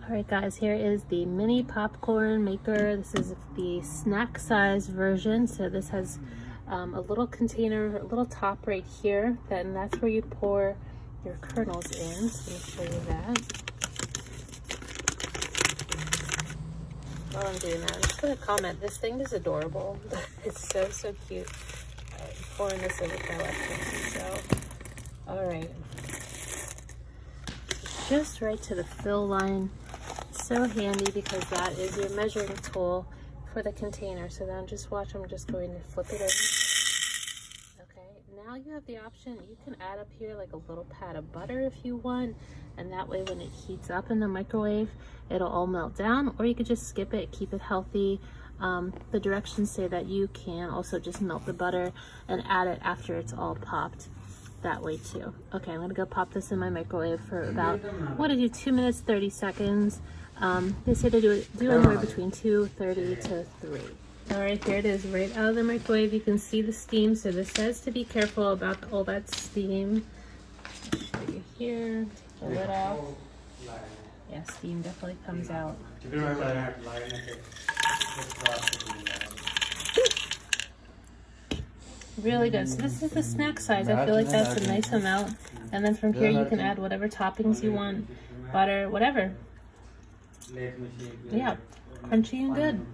Alright guys, here is the mini popcorn maker. This is the snack size version. So this has a little container, a little top right here. Then that's where you pour your kernels in. So let me show you that. While I'm doing that, I'm just going to comment. This thing is adorable. It's so cute. I'm pouring this in with my left hand. So, alright. Just right to the fill line. So handy because that is your measuring tool for the container. So then just watch, I'm just going to flip it in. Okay, now you have the option, you can add up here like a little pat of butter if you want, and that way when it heats up in the microwave, it'll all melt down, or you could just skip it, keep it healthy. The directions say that you can also just melt the butter and add it after it's all popped. That way too. Okay, I'm gonna go pop this in my microwave for about, what did you, 2 minutes, 30 seconds. They say to do anywhere between 2:30 to 3. All right, here it is right out of the microwave. You can see the steam. So this says to be careful about all that steam. I'll show you here, take the lid off. Yeah, steam definitely comes out. Really good. So this is the snack size. I feel like that's a nice amount. And then from here you can add whatever toppings you want, butter, whatever. Yeah, crunchy and good.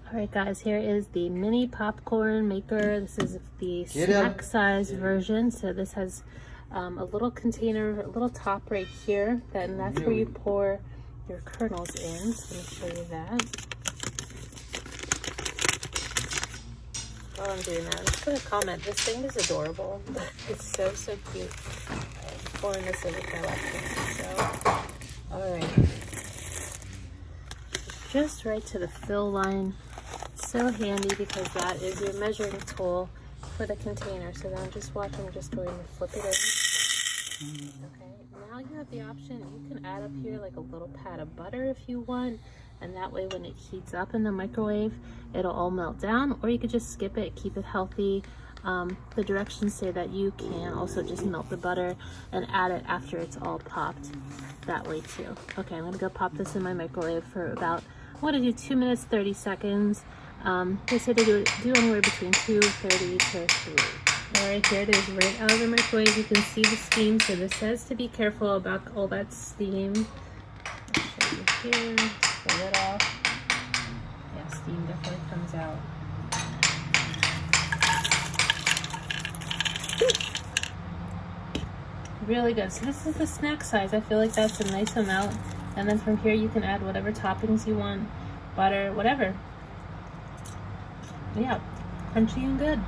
Alright guys, here is the mini popcorn maker. This is the snack size version. So this has a little container, a little top right here. Then that's where you pour your kernels in. So let me show you that. While I'm doing that, I'm just going to comment. This thing is adorable. It's so cute. I'm pouring this in with my left hand. So, alright. Just right to the fill line. So handy because that is your measuring tool for the container. So then just watch, I'm just going to flip it in. Okay, now you have the option, you can add up here like a little pat of butter if you want, and that way when it heats up in the microwave, it'll all melt down, or you could just skip it, keep it healthy. The directions say that you can also just melt the butter and add it after it's all popped. That way too. Okay, I'm gonna go pop this in my microwave for about, what did you, 2 minutes, 30 seconds. They say to do anywhere between 2:30 to 3. Alright, here it is right out of the microwave. You can see the steam. So this says to be careful about all that steam. I'll show you here, take the lid off. Yeah, steam definitely comes out. Really good. So this is the snack size. I feel like that's a nice amount. And then from here you can add whatever toppings you want, butter, whatever. Yeah, crunchy and good.